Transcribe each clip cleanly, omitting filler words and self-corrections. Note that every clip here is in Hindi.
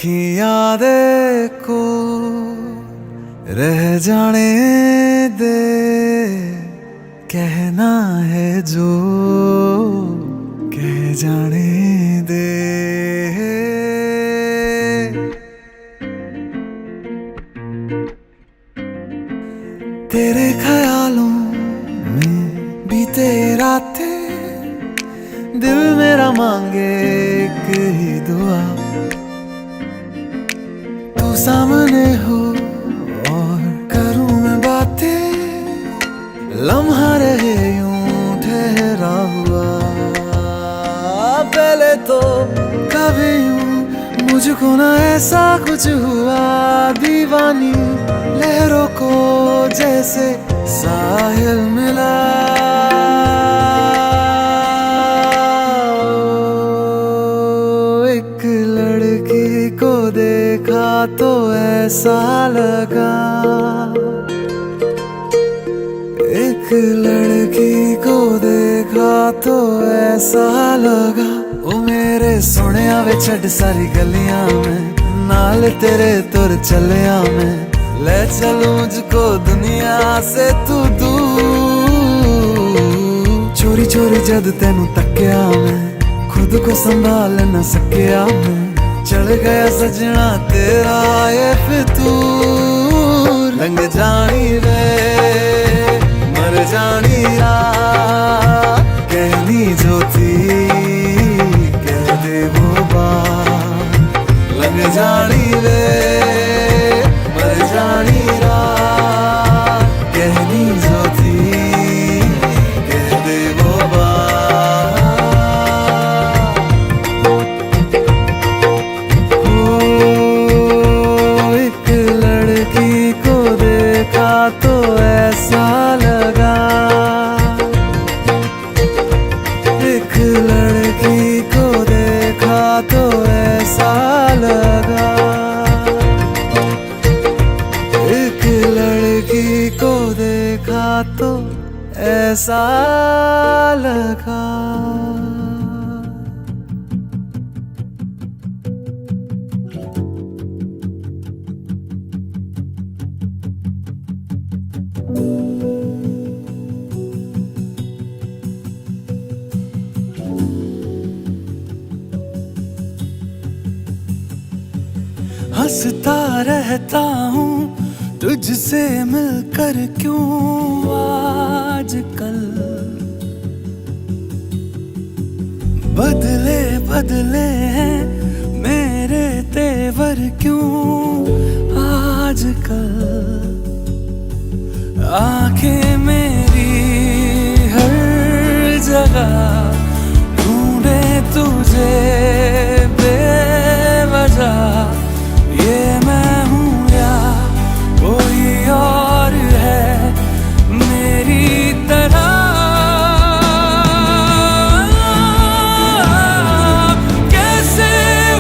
यादें को रह जाने दे, कहना है जो कह जाने दे। तेरे ख्यालों में बीते रातें, दिल मेरा मांगे एक ही दुआ, तू सामने हो और करूं मैं बातें, लम्हा रहे यूं ठहरा हुआ। पहले तो कभी यूं मुझको ना ऐसा कुछ हुआ, दीवानी लहरों को जैसे साहिल मिला। एक लड़की को देखा तो ऐसा लगा, एक लड़की को देखा तो ऐसा लगा। ओ मेरे सोहणिया वे छड़ सारी गलियां में, नाल तेरे तुर चलिया मैं, ले चलूं मुझको दुनिया से तू दूर। चोरी चोरी जद तेनू तक्या मैं, खुद को संभाल न सकिया मैं, चढ़ गया सजना तेरा ये फितूर। रंग जानी वे मर जानी यार, कहनी जो थी कह दे वो बात। लग जानी वे मर जानी यार, कहनी जो थी कह दे वो बात। ओ एक लड़की को देखा तो ऐसा लगा, एक लड़की को देखा तो ऐसा लगा, एक लड़की को देखा तो ऐसा लगा। हंसता रहता हूँ तुझसे मिलकर, क्यों आजकल बदले बदले हैं मेरे तेवर, क्यों आजकल। आंखें मेरी हर जगह ढूंढे तुझे बेवजह, ये मैं हूँ या कोई और है मेरी तरह। कैसे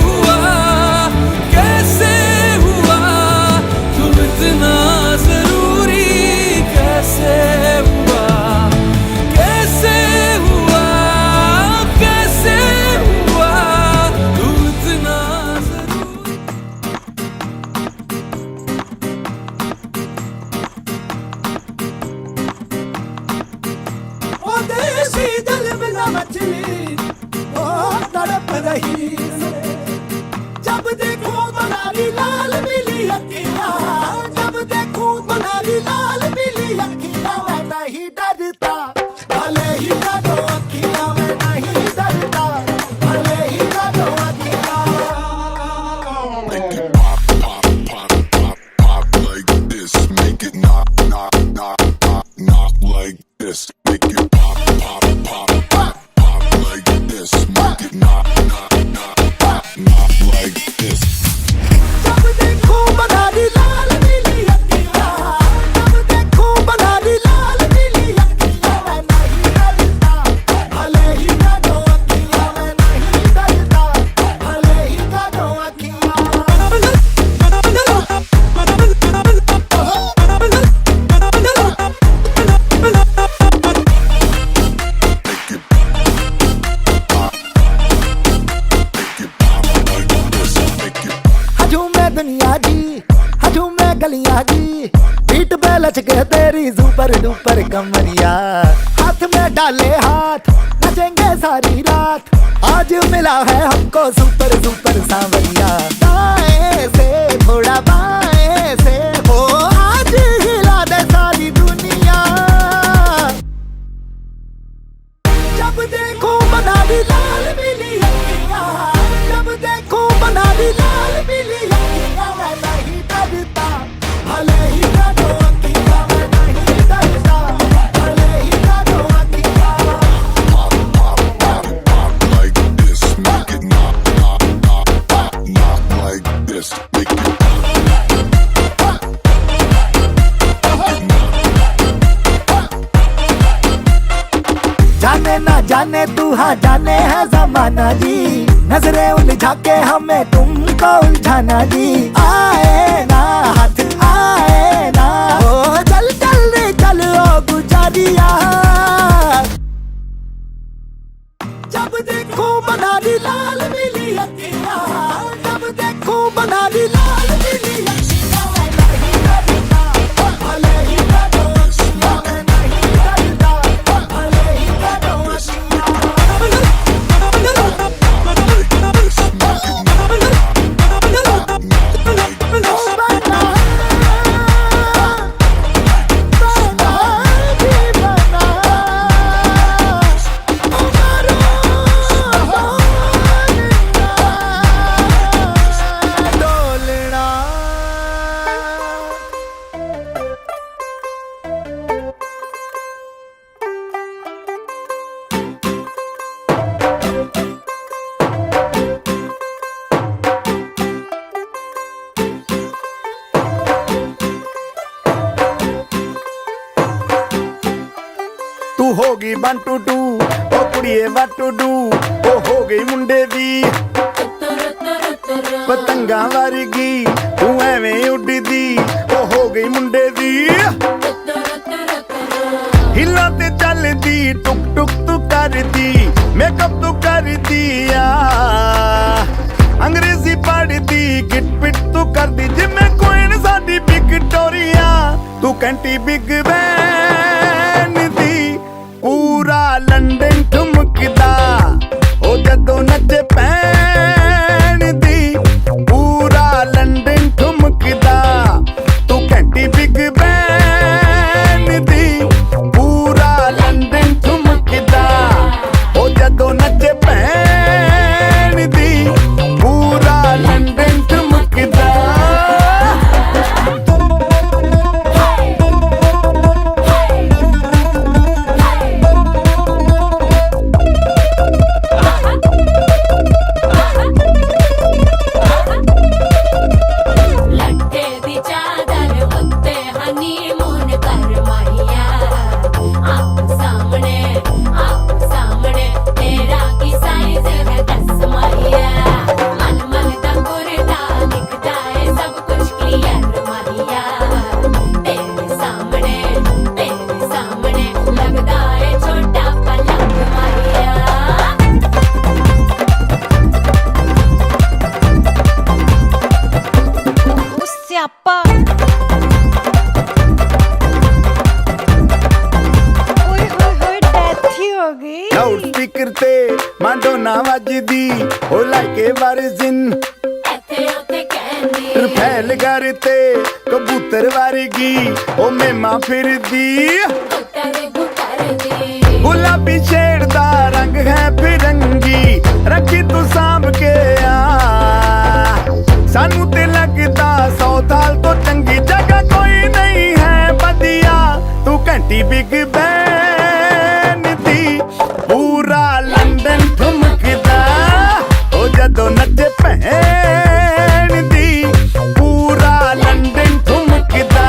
हुआ तू इतना जरूरी, कैसे हुआ तू इतना जरूरी। मछली ओ तड़प रही से, जब देखो बनाली लाल पीली अखियां, जब देखो बनाली लाल पीली अखियां, मैं नहीं डरता भले ही काटो अखियां, मैं नहीं डरता भले ही काटो अखियां। Make it pop, pop, pop, pop, pop like this. Make it knock, knock, knock, knock, knock like this. Make it pop, pop, pop, pop, pop like this. Make it knock, knock, knock, knock, knock like this. जब देखो बनाली लाल पीली अखियां, जब देखो बनाली लाल पीली अखियां, मैं नहीं डरता भले ही काटो अखियां, मैं नहीं डरता भले ही काटो अखियां। सुपर डुपर कमरिया, हाथ में डाले हाथ नचेंगे सारी रात, आज मिला है हमको सुपर डुपर सांवरिया। दाएं से थोड़ा बाएं से हो, आज हिला दे सारी दुनिया। जब देखो बनारी लाल पीली अखियाँ, जब देखो बनारी लाल पीली अखियाँ, मैं नहीं डरता भले ही काटो अखियाँ, मैं नहीं डरता भले ही काटो अखियाँ। Pop like this, make it knock, knock, knock, knock, knock like this, make it जाने ना जाने तू हाँ जाने है जमाना जी, नजरें उलझा के हमें तुमको उलझाना जी। आए ना हाथ आए ना, ओ चल चल रे चल ओ गुजारिया। जब देखो बनारी लाल पीली अखियाँ, जब देखो बनारी लाल पीली अखियाँ, मैं नहीं डरता भले ही काटो अखियाँ, मैं नहीं डरता भले ही काटो तू होगी 1 2 2 ओ कुड़िए what to do, ओ हो गई मुंडे दी पतंगा वर्गी, तू एवें उड़दी ओ हो गई मुंडे दी। हिला ते चलदी टुक टुक तू करदी, मेकअप तू कर दिया, अंग्रेजी पढ़दी गिट पिट तू करदी, जिम्मे कोइन साडी विक्टोरिया। तू कैंटी बिग बैन दी, पूरा लंदन ठुमकदा, ओ जदों नचे पैन दी, पूरा लंदन ठुमकदा। तू कैंटी बिग बैन दी, पूरा लंदन ठुमकदा, ओ जदों नचे पैन दी, पूरा लंदन ठुमकदा। लट्टे दी चादर उत्ते हनीमून कर माहिया, आप सामने तेरा की साइज है 10 माहिया। मन मन दा कुरता दिखदा है सब कुछ क्लियर माहिया, तेरे सामने लगदा है छोटा पलंग माहिया। ਸਿਆਪਾ ਓਏ ਹੋਏ ਹੋਏ ਡੈਥ ਹੀ ਹੋ ਗਈ। ਲਾਊਡ ਸਪੀਕਰ ਤੇ ਮਾਂਡੋਨਾ ਵੱਜਦੀ, ਉਹ ਲਾਈਕੇ ਵਰਜ਼ਨ ਇੱਥੇ ਉੱਥੇ ਕਹਿੰਦੀ ਰਫੈਲ ਘਰ ਤੇ ਕਬੂਤਰ ਵਰਗੀ, ਉਹ ਮੇਮਾ ਫਿਰਦੀ। ਗੁੱਟਰ ਦੀ ਗੁਲਾਬੀ ਸ਼ੇਡ ਦਾ ਰੰਗ ਹੈ ਫਿਰੰਗੀ, ਰੱਖੀ ਤੂੰ ਸਾਂਭ ਕੇ ਆ, ਸਾਨੂੰ ਤੇ ਲੱਗਦਾ 100 ਸਾਲ ਤੋਂ ਚੰਗੀ ਜਗ੍ਹਾ ਕੋਈ ਨਹੀਂ ਹੈ ਵਧੀਆ। ਤੂੰ ਘੰਟੀ ਬਿਗ ਬੈਨ ਦੀ, ਪੂਰਾ ਲੰਡਨ ਠੁਮਕਦਾ, ਉਹ ਜਦੋਂ ਨੱਚੇ ਭੈਣ ਦੀ, ਪੂਰਾ ਲੰਡਨ ਠੁਮਕਦਾ।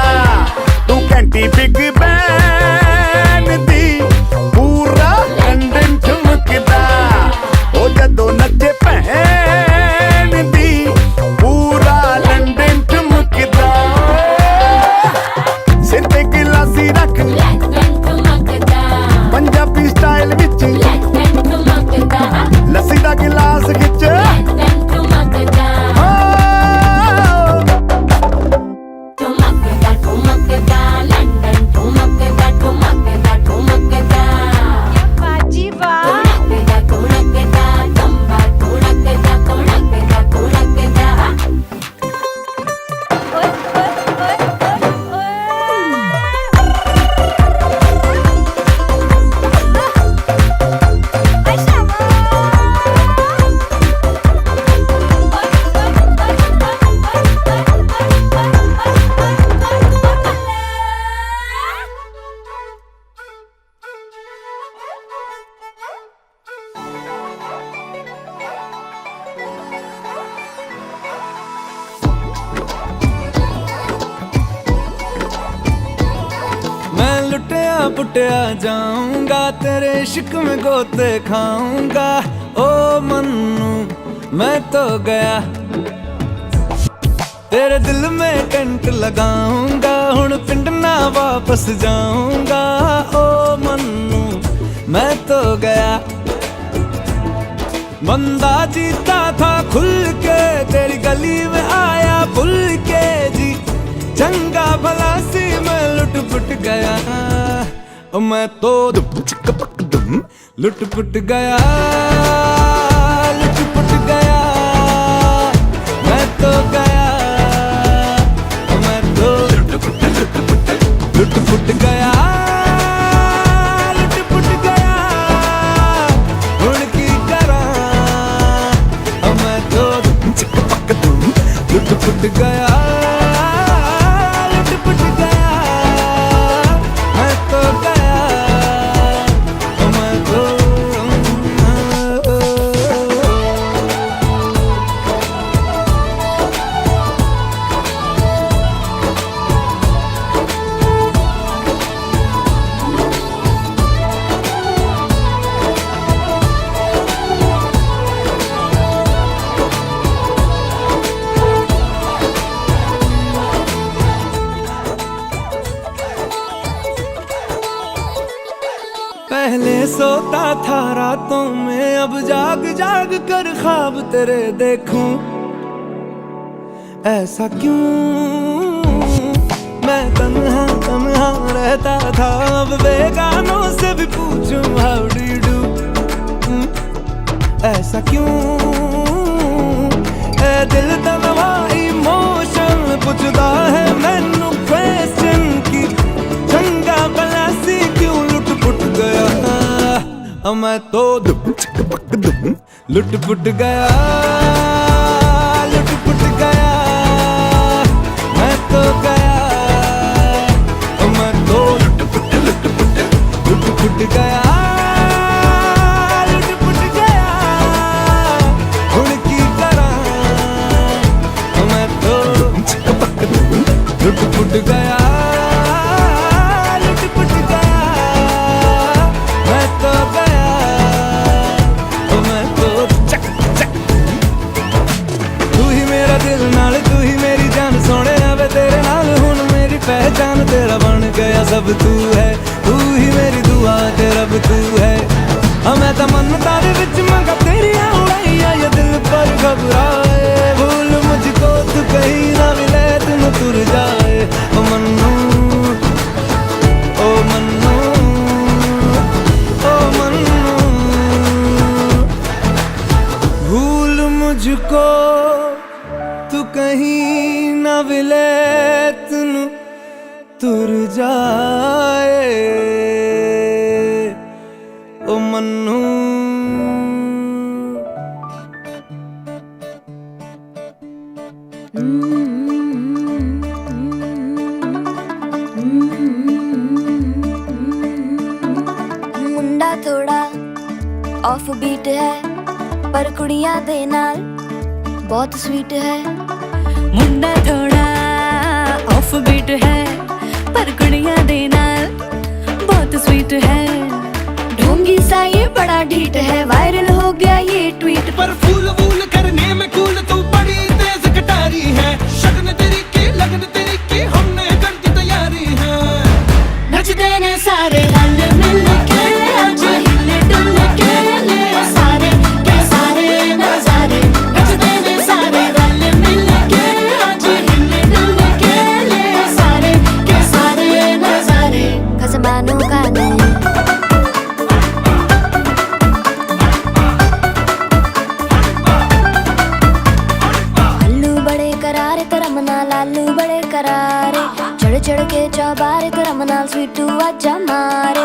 ਤੂੰ ਘੰਟੀ ਬਿਗ ਬੈਨ ਦੀ, ਪੂਰਾ ਲੰਡਨ ਠੁਮਕਦਾ, ਉਹ ਜਦੋਂ ਨੱਚੇ ਭੈਣ ਦੀ, ਪੂਰਾ ਲੰਡਨ ਠੁਮਕਦਾ। ਸਿਰ ਤੇ ਗਿਲਾਸੀ ਰੱਖ ਲੰਡਨ ਠੁਮਕਦਾ, ਪੰਜਾਬੀ ਸਟਾਈਲ ਵਿੱਚ, ਲੰਡਨ ਠੁਮਕਦਾ, ਲੱਸੀ ਦਾ ਗਿਲਾਸ ਖਿੱਚ। ਲੰਡਨ ਠੁਮਕਦਾ, ਓ ਠੁਮਕਦਾ, ਠੁਮਕਦਾ, ਲੰਡਨ ਠੁਮਕਦਾ। लुटिया पुटिया जाऊंगा, तेरे इश्क में गोते खाऊंगा। ओ मन्नू मैं तो गया, तेरे दिल में टेंट लगाऊंगा, हुण पिंड ना वापस जाऊंगा। ओ मन्नू मैं तो गया, बंदा जीता था खुल के, तेरी गली में आया भूल के जी। चंगा भला सी मैं लुट पुट गया, ओ मैं तो लुट पुट गया, लुट पुट गया। मैं तो गया, ओ मैं तो लुट पुट गया, लुट पुट गया। हुण की करा, ओ मैं तो लुट पुट गया, लुट पुट गया। मैं तो गया, ओ मैं तो पहले सोता था रातों में, अब जाग जाग कर ख्वाब तेरे देखूं। ऐसा क्यों मैं तन्हा तन्हा रहता था, अब बेगानों से भी पूछूं हाउ डू यू डू। ऐसा क्यों ए दिल तनवा इमोशन पुछदा है मैनू क्वेश्चन की। चंगा भला सी क्यों लुट पुट गया, मैं तो लुट पुट गया, लुट पुट गया। मैं तो गया, मैं तो लुट पुट गया, लुट पुट गया। हुण की करा, मैं तो लुट पुट गया, लुट पुट गया। मैं तो गया, मैं तो तू ही मेरा दिल नाल, तू ही मेरी जान सोने वे तेरे नाल हुण मेरी पहचान। तेरा बन गया सब तू है, तू ही मेरी दुआ ते रब तू है। मैं तो मन्नतां दे विच मंगा तेरियां उड़ाइयां, ये दिल पर घबराए। भूल मुझको तू कहीं ना मिले, तुम तुर जाए। ओ मन्नू, ओ मन्नू, ओ मन्नू। भूल मुझको तू कहीं ना मिले, तुम तुर जाए। ओ मन्नू, मुंडा थोड़ा ऑफ बीट है, पर कुड़ियां दे नाल बहुत स्वीट है। मुंडा थोड़ा ऑफ बीट है, पर कुड़ियां दे नाल बहुत स्वीट है। ढोंगी सा ये बड़ा ढीठ है, वायरल हो गया ये ट्वीट। पर फूल वूल करने में कूल तू बड़ी तेज कटारी है। शगन तेरी की लगन तेरी की हमने कर दी तैयारी है। नचते ने सारे रल मिल के, आज हिले डुल के ले सारे के सारे नजारे। नचते ने सारे रल मिल के, आज हिले डुल के ले सारे के सारे नजारे। खसमानों का नहीं लालू बड़े करारे, चढ़ चढ़ के चौबारे। तेरा मनाल स्वीटू आजा मारे।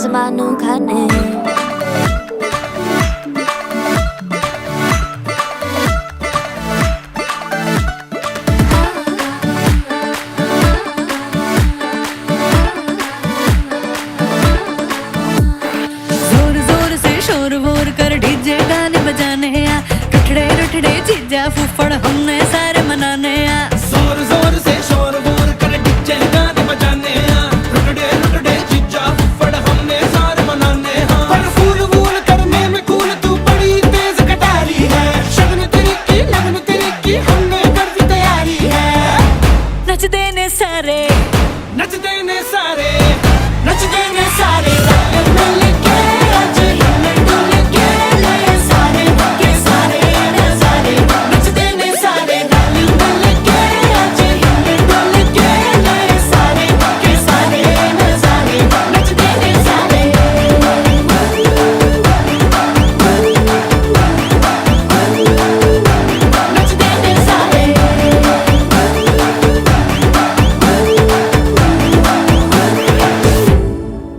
कसमानु खाने चीजा फुफड़ हमने सारे मनाने आ जोर जोर से शोर वोर कर डीजे गाने बजाने आ रुकड़े चीजा फुफड़ हमने सारे मनाने आ पर फूल वूल करने में कूल तू बड़ी तेज कटारी है शगन तेरी की हमने कर दी तैयारी है नच देने सारे नच देने सारे नच देने सारे मिल के आज हिल डुल के ले सारे के सारे नजारे नच देने सारे मिल के आज हिल डुल के ले सारे के सारे नजारे नच देने सारे नच देने सारे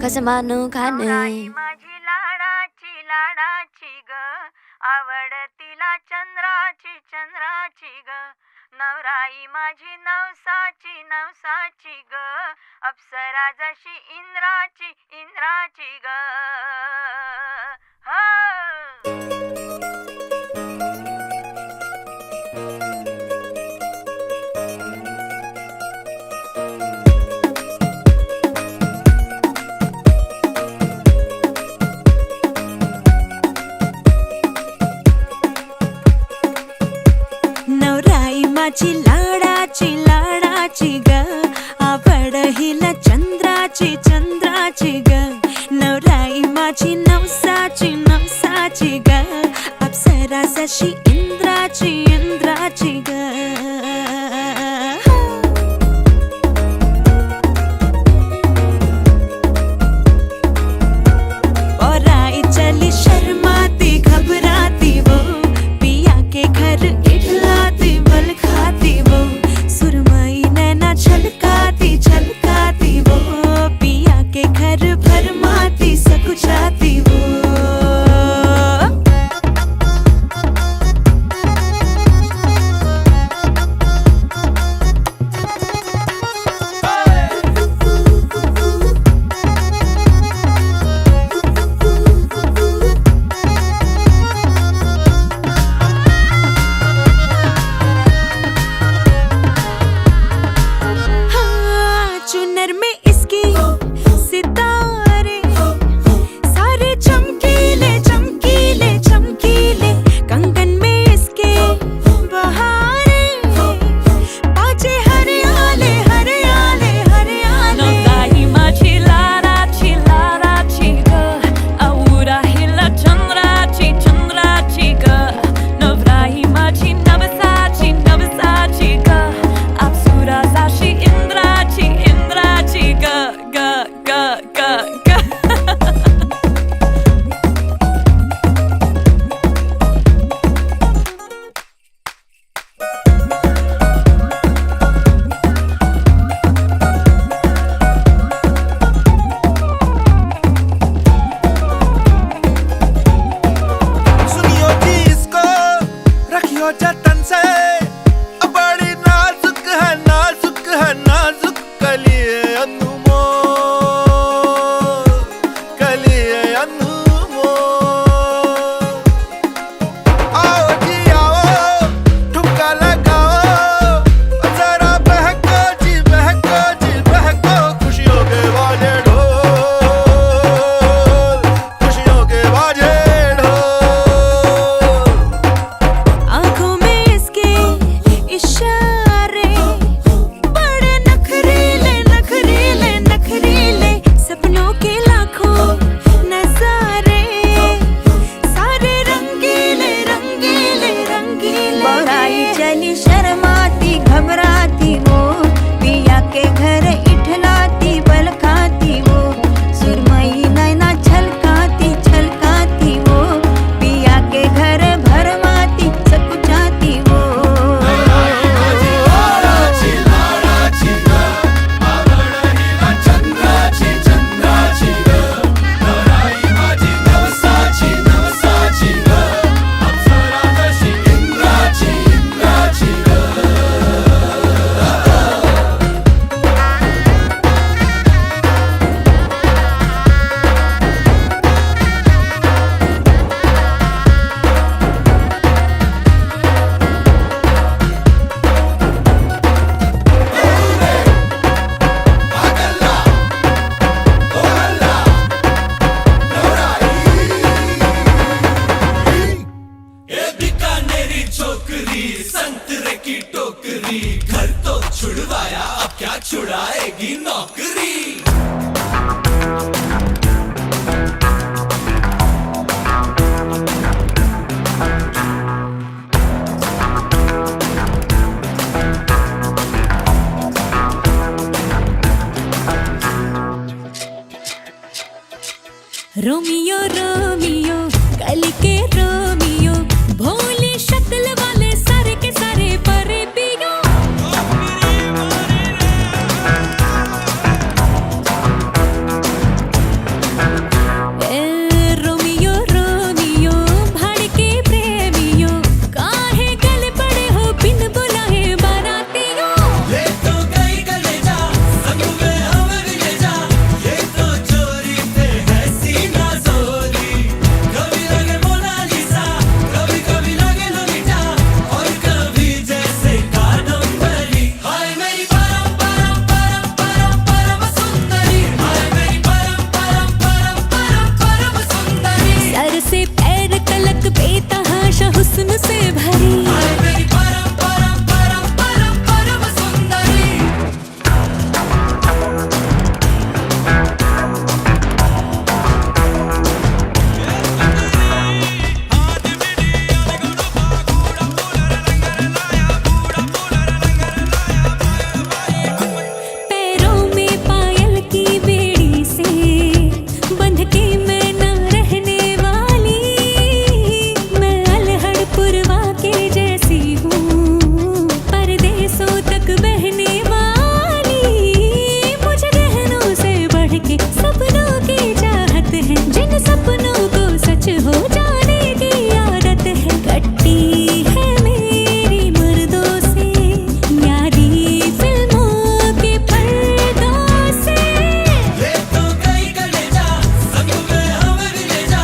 कसमानु खाने माझी लाडाची ग आवडतीला चंद्राची ग नवराई माझी नवसाची ग अप्सरा जशी इंद्राची ग हा नवराई माझी लाडाची ग आवड हिला चंद्राची ग नवराई माझी नवसाची ग अप्सरा जशी इंद्राची ग और आई चली शर्माती घबराती वो पिया के घर इठलाती बल खाती वो सुरमई नैना छलकाती वो पिया के घर भरमाती सकुचाती वो रोमियो रोमियो कल के रोमियो, भोली शक्ल वाले सारे के सारे परे पियो। रोमियो रोमियो भड़के प्रेमियो, काहे गले पड़े हो बिन बुलाए बारातियों। ये तो गई कलेजा संग में हमें भी ले जा, ये तो चोरी पे है सीना जोरी। कभी लगे मोनालिसा, कभी कभी लगे लोलिटा, और कभी जैसे कादम्बरी। हाय मेरी परम परम परम परम परम सुंदरी, हाय मेरी परम परम परम परम परम सुंदरी। सर से पैर तलक बेतहाशा हुस्न से भरी, हाय मेरी परम परम परम परम परम सुंदरी। पैरों में पायल की बेड़ी से बंध के मैं ना रहने वाली। मैं अल्हड़ पुरवा के जैसी हूँ, परदेसों तक बहने वाली। मुझे गहनों से बढ़ के सपनों की चाहत है, जिन सपनों को सच हो जाने की आदत है। कट्टी है मेरी मर्दों से यारी फिल्मों के पर्दों से। ये तो गई कलेजा संग में हमें भी ले जा,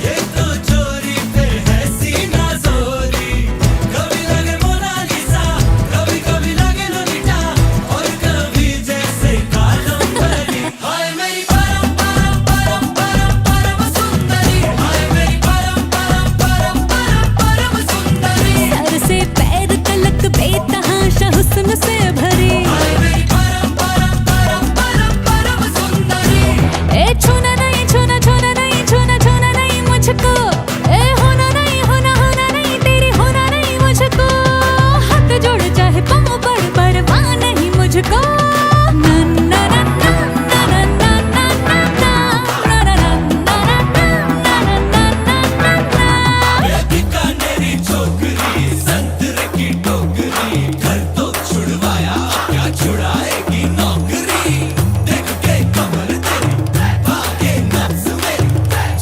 ये तो चोरी पे है सीना जोरी। कभी लगे मोनालिसा, कभी कभी लगे लोलिटा, और कभी जैसे कादम्बरी। हाय मेरी परम परम परम परम परम सुंदरी, हाय मेरी परम परम परम परम परम सुंदरी। सर से पैर तलक बेतहाशा हुस्न से भरी, हाय मेरी परम परम परम परम परम सुंदरी। ए छूना नहीं छूना छूना नहीं छूना छूना नहीं मुझको। ए होना नहीं होना होना नहीं तेरी होना नहीं मुझको। हाथ जोड़ चाहे पाँव पड़ परवाह नहीं मुझको। ना ना ना ना ना ना ना ना ना ना ना ना ना ना ना। ये बीकानेरी छोकरी संतरे की टोकरी, घर तो छुड़वाया क्या छुड़ाएगी नौकरी। देख के कमर तेरी भागे नफ्स मेरी,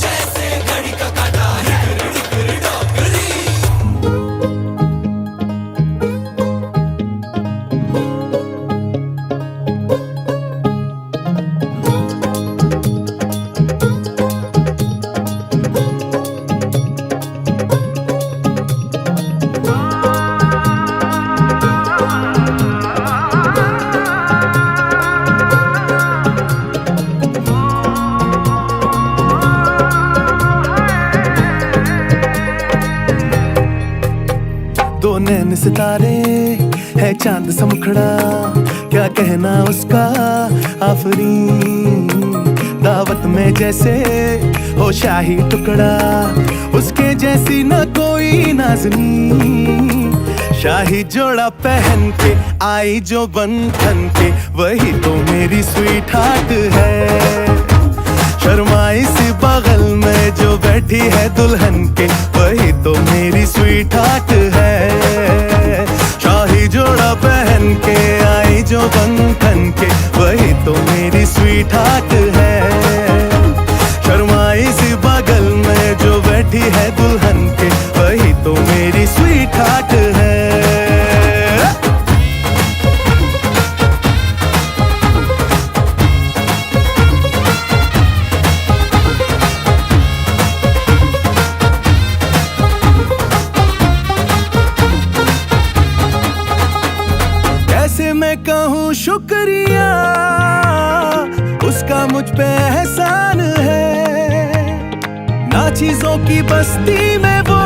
जैसे घड़ी का काटा हिकरी हिकरी डोकरी। दो नैन सितारे है चांद सा मुखड़ा, क्या कहना उसका आफरीन। दावत में जैसे हो शाही टुकड़ा, उसके जैसी न कोई नाज़नीन। शाही जोड़ा पहन के आई जो बंधन के, वही तो मेरी स्वीट हार्ट है। शर्माई सी बगल में जो बैठी है दुल्हन के, वही तो मेरी स्वीट हार्ट है। शाही जोड़ा पहन के आई जो बंधन के, वही तो मेरी स्वीट हार्ट है। शर्माई सी बगल में जो बैठी है दुल्हन के, वही तो मेरी स्वीट हार्ट है। कैसे मैं कहूँ शुक्रिया, उसका मुझ पे एहसान है। ना चीजों की बस्ती में वो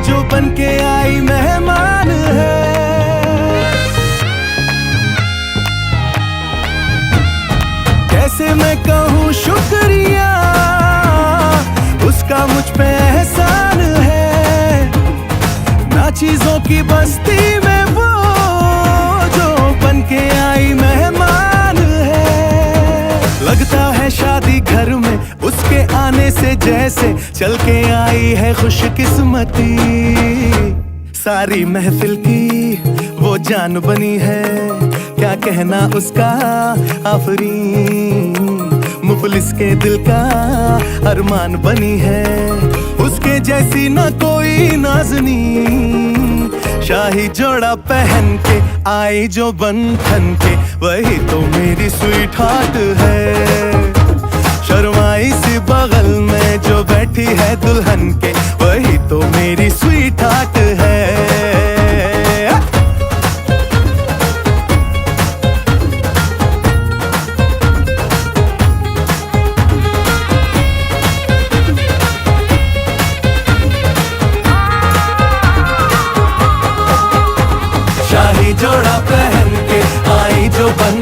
जो बन के आई मेहमान है। कैसे मैं कहूँ शुक्रिया, उसका मुझ पे एहसान है। ना चीजों की बस्ती में वो जो बन के आई मेहमान है। लगता है शादी घर में जैसे चल के आई है खुशकिस्मती। सारी महफिल की वो जान बनी है, क्या कहना उसका आफरीन। मुफलिस के दिल का अरमान बनी है, उसके जैसी ना कोई नाज़नी। शाही जोड़ा पहन के आई जो बंधन के, वही तो मेरी स्वीट हार्ट है। शर्माई सी बगल में जो बैठी है दुल्हन के, वही तो मेरी स्वीट हार्ट है। शाही जोड़ा पहन के आई जो बन